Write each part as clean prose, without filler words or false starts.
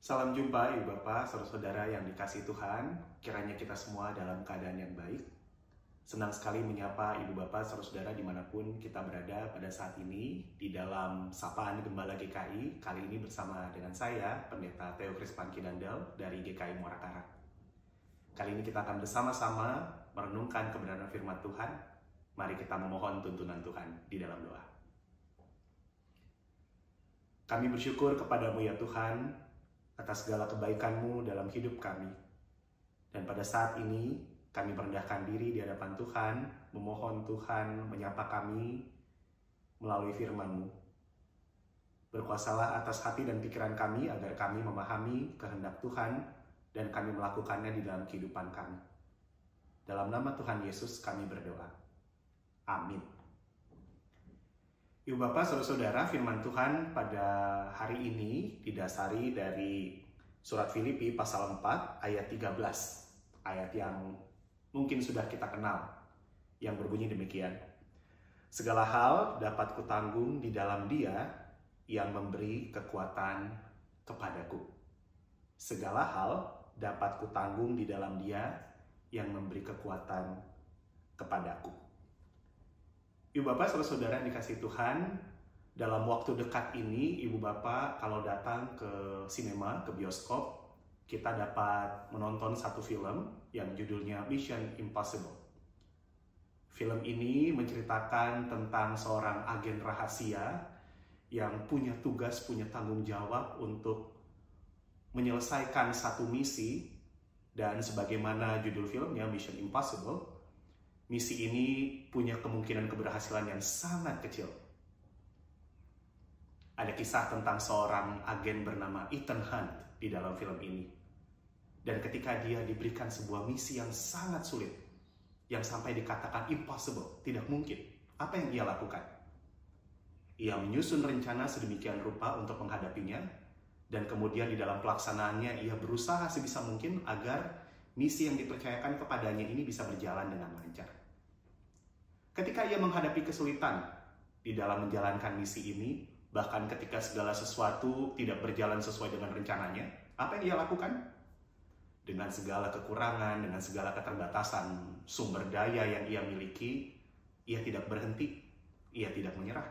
Salam jumpa Ibu Bapak, saudara-saudara yang dikasihi Tuhan. Kiranya kita semua dalam keadaan yang baik. Senang sekali menyapa Ibu Bapak, saudara-saudara dimanapun kita berada pada saat ini di dalam Sapaan Gembala GKI. Kali ini bersama dengan saya, Pendeta Theo Krispanki Dandel dari GKI Muara Karang. Kali ini kita akan bersama-sama merenungkan kebenaran firman Tuhan. Mari kita memohon tuntunan Tuhan di dalam doa. Kami bersyukur kepadamu ya Tuhan, atas segala kebaikan-Mu dalam hidup kami. Dan pada saat ini, kami merendahkan diri di hadapan Tuhan, memohon Tuhan menyapa kami melalui firman-Mu. Berkuasalah atas hati dan pikiran kami agar kami memahami kehendak Tuhan dan kami melakukannya di dalam kehidupan kami. Dalam nama Tuhan Yesus kami berdoa. Amin. Ibu Bapak, saudara-saudara, firman Tuhan pada hari ini didasari dari surat Filipi pasal 4 ayat 13. Ayat yang mungkin sudah kita kenal, yang berbunyi demikian. Segala hal dapat kutanggung di dalam Dia yang memberi kekuatan kepadaku. Segala hal dapat kutanggung di dalam Dia yang memberi kekuatan kepadaku. Ibu Bapak, saudara-saudara yang dikasihi Tuhan, dalam waktu dekat ini, Ibu Bapak kalau datang ke sinema, ke bioskop, kita dapat menonton satu film yang judulnya Mission Impossible. Film ini menceritakan tentang seorang agen rahasia yang punya tugas, punya tanggung jawab untuk menyelesaikan satu misi, dan sebagaimana judul filmnya Mission Impossible, misi ini punya kemungkinan keberhasilan yang sangat kecil. Ada kisah tentang seorang agen bernama Ethan Hunt di dalam film ini. Dan ketika dia diberikan sebuah misi yang sangat sulit, yang sampai dikatakan impossible, tidak mungkin, apa yang ia lakukan? Ia menyusun rencana sedemikian rupa untuk menghadapinya, dan kemudian di dalam pelaksanaannya ia berusaha sebisa mungkin agar misi yang dipercayakan kepadanya ini bisa berjalan dengan lancar. Ketika ia menghadapi kesulitan di dalam menjalankan misi ini, bahkan ketika segala sesuatu tidak berjalan sesuai dengan rencananya, apa yang ia lakukan? Dengan segala kekurangan, dengan segala keterbatasan sumber daya yang ia miliki, ia tidak berhenti, ia tidak menyerah.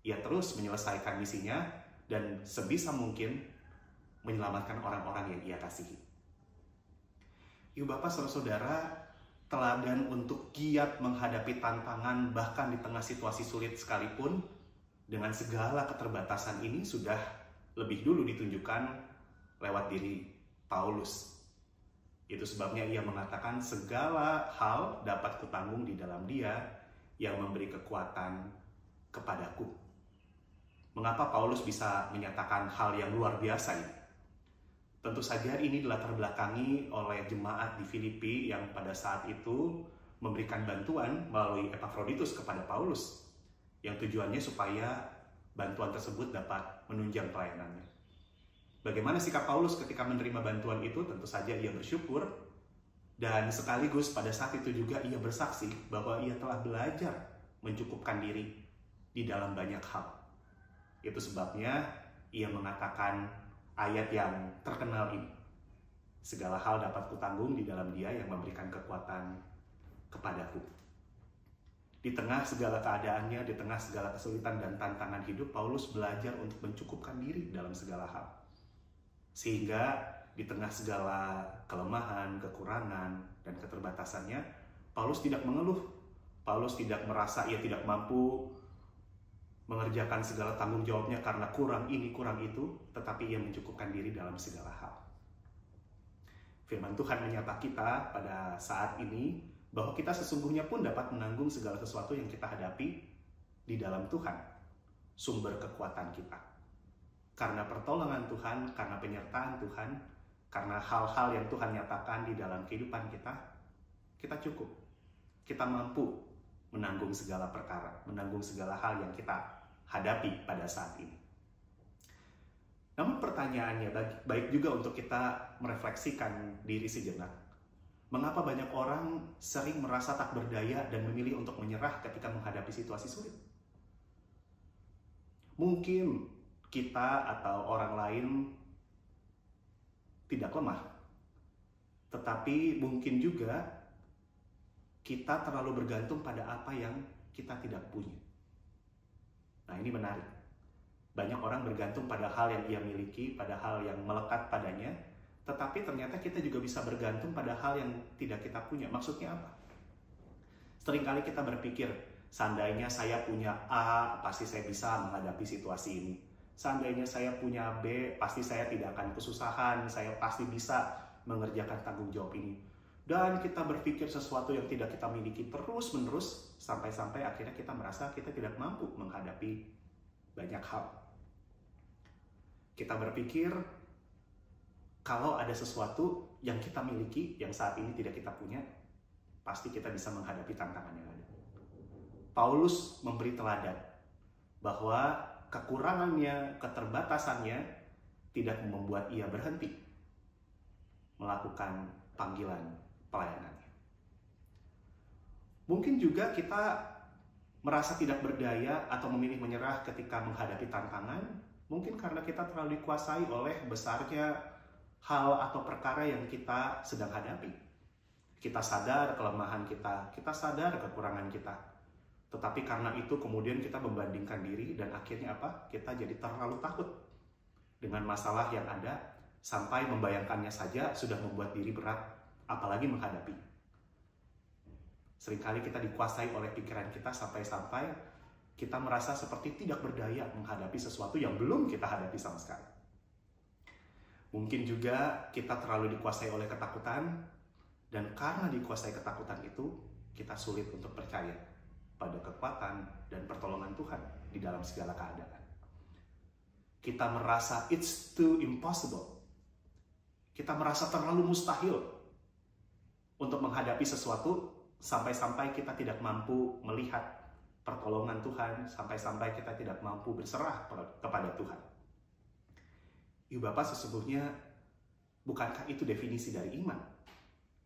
Ia terus menyelesaikan misinya dan sebisa mungkin menyelamatkan orang-orang yang ia kasihi. Ibu Bapak, saudara-saudara, teladan untuk giat menghadapi tantangan bahkan di tengah situasi sulit sekalipun, dengan segala keterbatasan ini sudah lebih dulu ditunjukkan lewat diri Paulus. Itu sebabnya ia mengatakan segala hal dapat kutanggung di dalam Dia yang memberi kekuatan kepadaku. Mengapa Paulus bisa menyatakan hal yang luar biasa ini? Tentu saja ini dilatar belakangi oleh jemaat di Filipi yang pada saat itu memberikan bantuan melalui Epafroditus kepada Paulus, yang tujuannya supaya bantuan tersebut dapat menunjang pelayanannya. Bagaimana sikap Paulus ketika menerima bantuan itu? Tentu saja ia bersyukur, dan sekaligus pada saat itu juga ia bersaksi bahwa ia telah belajar mencukupkan diri di dalam banyak hal. Itu sebabnya ia mengatakan ayat yang terkenal ini. Segala hal dapat kutanggung di dalam Dia yang memberikan kekuatan kepadaku. Di tengah segala keadaannya, di tengah segala kesulitan dan tantangan hidup, Paulus belajar untuk mencukupkan diri dalam segala hal. Sehingga di tengah segala kelemahan, kekurangan, dan keterbatasannya, Paulus tidak mengeluh. Paulus tidak merasa ia tidak mampu mengerjakan segala tanggung jawabnya karena kurang ini, kurang itu, tetapi ia mencukupkan diri dalam segala hal. Firman Tuhan menyapa kita pada saat ini bahwa kita sesungguhnya pun dapat menanggung segala sesuatu yang kita hadapi di dalam Tuhan, sumber kekuatan kita. Karena pertolongan Tuhan, karena penyertaan Tuhan, karena hal-hal yang Tuhan nyatakan di dalam kehidupan kita, kita cukup. Kita mampu menanggung segala perkara, menanggung segala hal yang kita hadapi pada saat ini. Namun pertanyaannya baik juga untuk kita merefleksikan diri sejenak. Mengapa banyak orang sering merasa tak berdaya dan memilih untuk menyerah ketika menghadapi situasi sulit? Mungkin kita atau orang lain tidak lemah, tetapi mungkin juga kita terlalu bergantung pada apa yang kita tidak punya. Nah, ini menarik. Banyak orang bergantung pada hal yang ia miliki, pada hal yang melekat padanya, tetapi ternyata kita juga bisa bergantung pada hal yang tidak kita punya. Maksudnya apa? Seringkali kita berpikir, seandainya saya punya A, pasti saya bisa menghadapi situasi ini. Seandainya saya punya B, pasti saya tidak akan kesusahan, saya pasti bisa mengerjakan tanggung jawab ini. Dan kita berpikir sesuatu yang tidak kita miliki terus-menerus, sampai-sampai akhirnya kita merasa kita tidak mampu menghadapi banyak hal. Kita berpikir, kalau ada sesuatu yang kita miliki, yang saat ini tidak kita punya, pasti kita bisa menghadapi tantangan yang ada. Paulus memberi teladan bahwa kekurangannya, keterbatasannya tidak membuat ia berhenti melakukan panggilan pelayanannya. Mungkin juga kita merasa tidak berdaya atau memilih menyerah ketika menghadapi tantangan, mungkin karena kita terlalu dikuasai oleh besarnya hal atau perkara yang kita sedang hadapi. Kita sadar kelemahan kita sadar kekurangan kita. Tetapi karena itu kemudian kita membandingkan diri dan akhirnya apa? Kita jadi terlalu takut dengan masalah yang ada sampai membayangkannya saja sudah membuat diri berat, apalagi menghadapi. Seringkali kita dikuasai oleh pikiran kita sampai-sampai kita merasa seperti tidak berdaya menghadapi sesuatu yang belum kita hadapi sama sekali. Mungkin juga kita terlalu dikuasai oleh ketakutan, dan karena dikuasai ketakutan itu, kita sulit untuk percaya pada kekuatan dan pertolongan Tuhan di dalam segala keadaan. Kita merasa it's too impossible. Kita merasa terlalu mustahil untuk menghadapi sesuatu, sampai-sampai kita tidak mampu melihat pertolongan Tuhan, sampai-sampai kita tidak mampu berserah kepada Tuhan. Ibu Bapak, sesungguhnya bukankah itu definisi dari iman?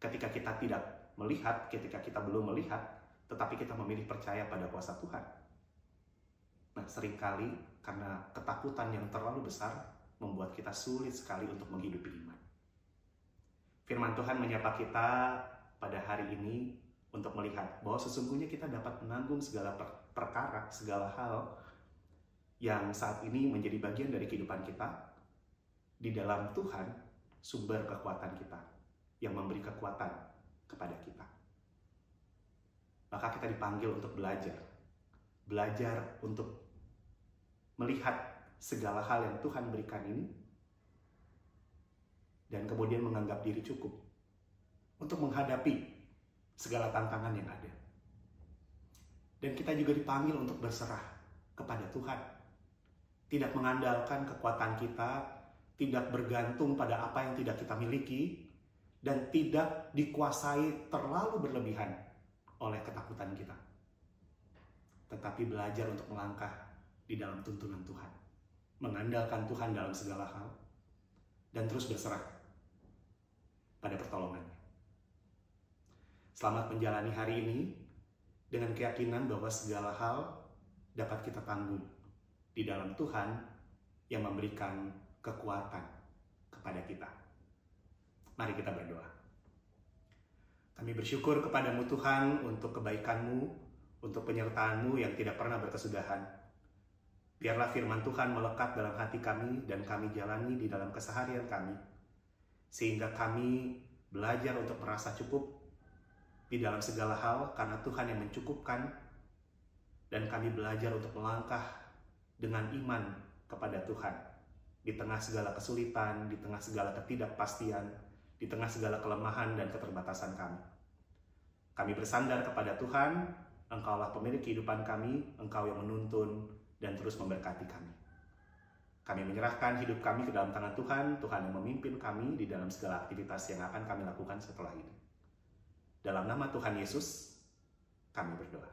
Ketika kita tidak melihat, ketika kita belum melihat, tetapi kita memilih percaya pada kuasa Tuhan. Nah, seringkali karena ketakutan yang terlalu besar membuat kita sulit sekali untuk menghidupi iman. Firman Tuhan menyapa kita pada hari ini untuk melihat bahwa sesungguhnya kita dapat menanggung segala perkara, segala hal yang saat ini menjadi bagian dari kehidupan kita. Di dalam Tuhan, sumber kekuatan kita, yang memberi kekuatan kepada kita. Maka kita dipanggil untuk belajar untuk melihat segala hal yang Tuhan berikan ini, dan kemudian menganggap diri cukup untuk menghadapi segala tantangan yang ada. Dan kita juga dipanggil untuk berserah kepada Tuhan, tidak mengandalkan kekuatan kita, tidak bergantung pada apa yang tidak kita miliki, dan tidak dikuasai terlalu berlebihan oleh ketakutan kita. Tetapi belajar untuk melangkah di dalam tuntunan Tuhan, mengandalkan Tuhan dalam segala hal, dan terus berserah pada pertolongannya. Selamat menjalani hari ini dengan keyakinan bahwa segala hal dapat kita tanggung di dalam Tuhan yang memberikan kekuatan kepada kita. Mari kita berdoa. Kami bersyukur kepadamu Tuhan untuk kebaikan-Mu, untuk penyertaan-Mu yang tidak pernah berkesudahan. Biarlah firman Tuhan melekat dalam hati kami dan kami jalani di dalam keseharian kami, sehingga kami belajar untuk merasa cukup di dalam segala hal karena Tuhan yang mencukupkan, dan kami belajar untuk melangkah dengan iman kepada Tuhan di tengah segala kesulitan, di tengah segala ketidakpastian, di tengah segala kelemahan dan keterbatasan kami. Kami bersandar kepada Tuhan, Engkaulah pemilik kehidupan kami, Engkau yang menuntun dan terus memberkati kami. Kami menyerahkan hidup kami ke dalam tangan Tuhan, Tuhan yang memimpin kami di dalam segala aktivitas yang akan kami lakukan setelah ini. Dalam nama Tuhan Yesus, kami berdoa.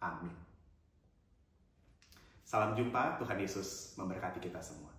Amin. Salam jumpa, Tuhan Yesus memberkati kita semua.